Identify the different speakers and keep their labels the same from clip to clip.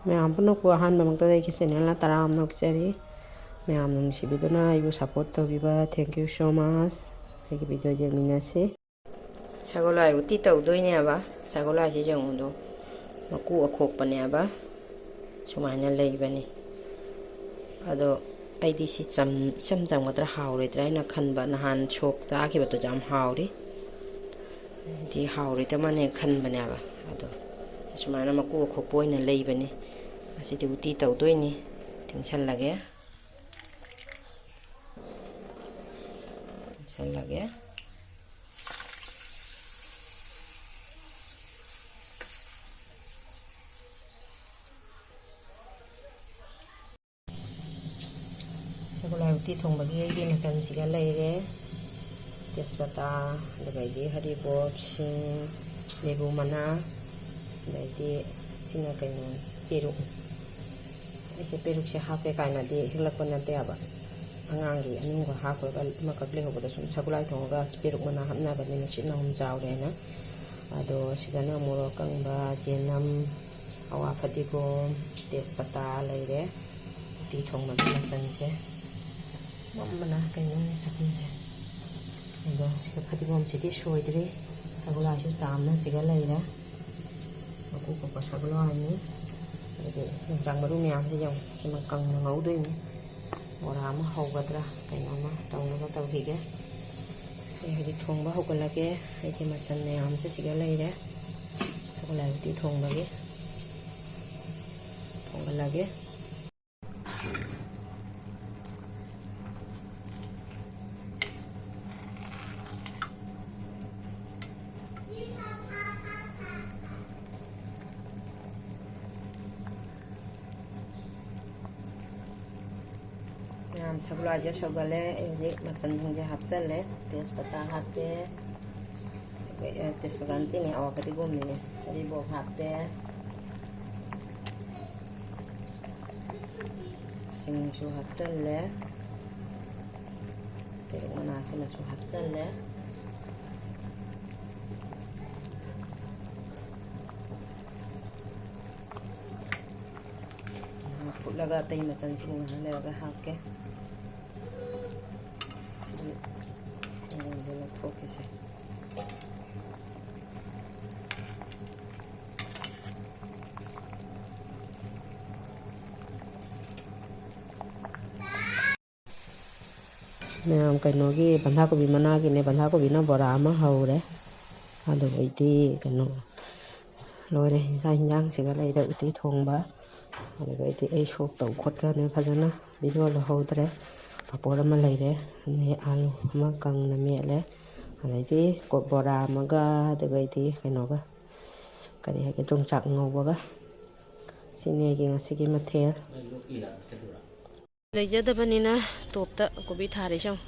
Speaker 1: Ma'am पुनः को Ahmed channel तराम नौचरी मैम नुसिबीदुना आइबु सपोर्ट तौबीबा थैंक यू सो मच अगी वीडियो जेमिनासी Sagolhawai uti tongdoineaba Sagolhawai si jengdo maku akhokpaneaba sumaina leibani ado aidi si cham ngadra hawridra ina khanba nahan chok taakhibato jam hawri di hawri tamane khanbaneaba ado sumaina maku akhokpoina leibani asidi uti tongdoini tingchallage Sagolhawai uti thongba gi machan siga leire tejpata dagai haribop sing lebu mana daidi singa kaino peruk ese peruk se hape kaina de hilakona de aba angangi anungga hape ga makakle hoboda sum Sagolhawai thongga peruk mana hamna ba ni china hum jawre na ado sigana moro kangba jenam awa fatigom tejpata leire uti thongba gi machan se mana kaino sakunse ego siga fatigom sidi soidre Sagolhawai su chamna siga leire aku ko Sagolhawai ni ade jang baru miyam se jang sima kang ngaudoini ora ma hogadra kaino ma tawna ma tawhige hedi thongba hogalage hedi machan miyam se siga leire Sagolhawai uti thongba ge thongalage Sagolhawai ja sogale eje machan je hapsale tejpata hape tejpata ni awa fatigom ni haribop hape sing su hapsale peruk mana se su hapsale laga tay machan sing laga hakke Focus. Nam kaino gi bandha ko bi mana gi ne bandha ko bi na bora ma haure ado iti kaino lore sa hinjang siga leida uti thongba ado iti ai shok tau khot ka ne phajana video lo hodre papora ma leire ne alu ma kang na mele adai ko bora maga dagai kaino ga kari ha ke tongchak ngobaga sine gi ngasigi mathel leijadabanina topta kobi thare chang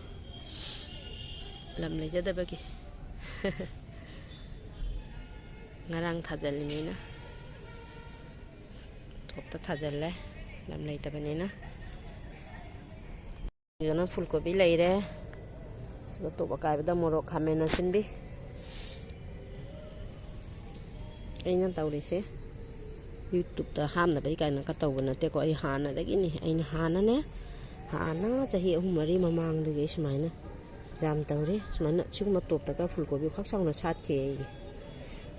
Speaker 1: lam leijadabagi ngarang thajalmina topta thajalle lam leitabanina yana fulkobi leire sigo toba kaibada morok khamena sinbi aina tawrise YouTube ta hamna bai kaina ka tawna te ko ai hana dagi ni aina hana chahi ahumari mamang dagi sumaina jam tawre sumaina chuma top ta ka fulkobi khaksang na sat ke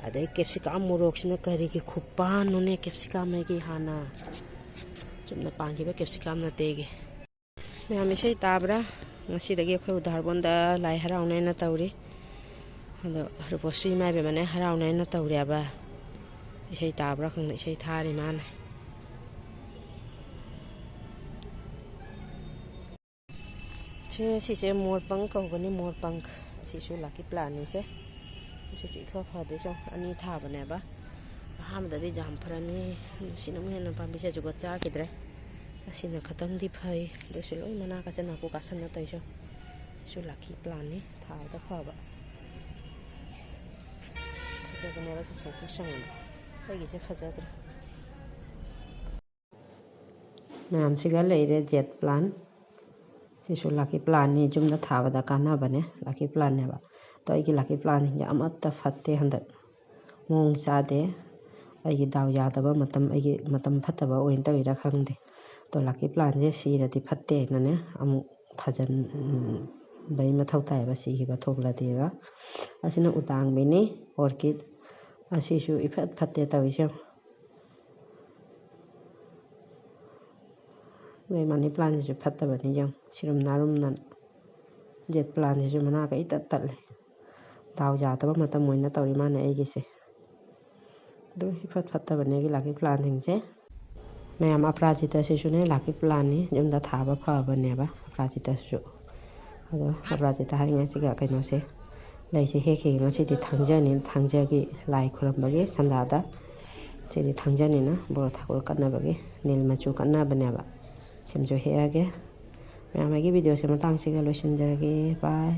Speaker 1: adai capsicum morok sina kari ki khupan no ne capsicum mai ki hana chumna pangi ba capsicum na te ge me hamisai tabra ngasi dagi khoi udharbonda lai haraunai na tawri ado harposi mai be mane haraunai na tawri aba isai tabra khang isai thari man si se mor pang ko gani mor pang si su lucky plan ni se su chi kha de so ani tha bane ba ham da de jam pharani sinam hena pa bi se ju cha kidre asina khatang di phai do se loi mana ka chana ko kasan na tai so su lucky plan ni tha da pha ba se bane ra se sa sang ai se khajadra ma'am सिगा लेरे जेट plan सिसु lucky plan नि जुमदा थाबदा काना बने lucky plan नेबा तो आई लकी प्लान या अमत फत्ते हंदत मोंग सादे ꯑꯩꯒꯤ ꯗꯥꯎ ꯌꯥꯗꯕ ꯑꯩꯒꯤ ꯃꯇꯝ ꯐꯠꯇꯕ ꯑꯣꯏꯅ ꯇꯧꯔꯤꯔꯥ ꯈꯪꯗꯦ ꯑꯗꯣ ꯂꯥꯀꯤ ꯄ꯭ꯂꯥꯟꯁꯦ ꯁꯤꯔꯗꯤ ꯐꯠꯇꯦ ꯍꯥꯏꯅꯅꯦ ꯑꯃꯨꯛ ꯊꯥꯖꯤꯟꯕꯩ ꯃꯊꯧ ꯇꯥꯏꯌꯦꯕ ꯁꯤꯈꯤꯕ ꯊꯣꯛꯂꯗꯤꯕ ꯑꯁꯤꯅ ꯎꯇꯥꯡꯕꯤꯅꯤ ꯑꯣꯔꯀꯤꯠ ꯑꯁꯤꯁꯨ ꯏꯐꯠ ꯐꯠꯇꯦ ꯇꯧꯔꯤꯁꯦ ꯑꯗꯩ ꯃꯅꯤ ꯄ꯭ꯂꯥꯟꯁꯤꯁꯨ ꯐꯠꯇꯕꯅꯤ ꯌꯦꯡꯉꯨ ꯁꯤꯔꯨꯝ ꯅꯥꯔꯨꯝꯗꯅ ꯖꯦꯠ ꯄ꯭ꯂꯥꯟꯁꯤꯁꯨ ꯃꯅꯥꯒ ꯏꯇꯠ ꯇꯠꯂꯦ ꯗꯥꯎ ꯌꯥꯗꯕ ꯃꯇꯝ ꯑꯣꯏꯅ ꯇꯧꯔꯤ ꯃꯥꯅꯦ ꯑꯩꯒꯤꯁꯦ ꯑꯗꯨ ꯏꯐꯠ ꯐꯠꯇꯕꯅꯦ ꯑꯩꯒꯤ ꯂꯥꯀꯤ ꯄ꯭ꯂꯥꯟꯁꯤꯡꯁꯦ ꯃꯌꯥꯝ ꯑꯄꯔꯥꯖꯤꯇꯥꯁꯤꯁꯨꯅꯦ ꯂꯥꯀꯤ ꯄ꯭ꯂꯥꯟꯅꯤ ꯌꯨꯝꯗ ꯊꯥꯕ ꯐꯕꯅꯦꯕ ꯑꯄꯔꯥꯖꯤꯇꯥꯁꯤꯁꯨ ꯑꯗꯣ ꯑꯄꯔꯥꯖꯤꯇꯥ ꯍꯥꯏꯔꯤꯉꯩꯁꯤꯒ ꯀꯩꯅꯣꯁꯦ ꯂꯩꯁꯦ ꯍꯦꯛꯈꯤꯒꯦ ꯉꯁꯤꯗꯤ ꯊꯥꯡꯖꯅꯤ ꯊꯥꯡꯖꯒꯤ ꯂꯥꯏ ꯈꯨꯔꯝꯕꯒꯤ ꯁꯟꯗꯥꯗ ꯁꯤꯗꯤ ꯊꯥꯡꯖꯅꯤꯅ ꯕꯣꯔ ꯊꯥꯀꯨꯔ ꯀꯠꯅꯕꯒꯤ ꯅꯤꯜ ꯃꯆꯨ ꯀꯠꯅꯕꯅꯦꯕ ꯁꯤꯃꯁꯨ ꯍꯦꯛꯑꯒꯦ ꯃꯌꯥꯝ ꯑꯩꯒꯤ ꯚꯤꯗꯤꯑꯣꯁꯦ ꯃꯇꯥꯡꯁꯤꯒ ꯂꯣꯏꯁꯤꯟꯖꯔꯒꯦ ꯕꯥꯏ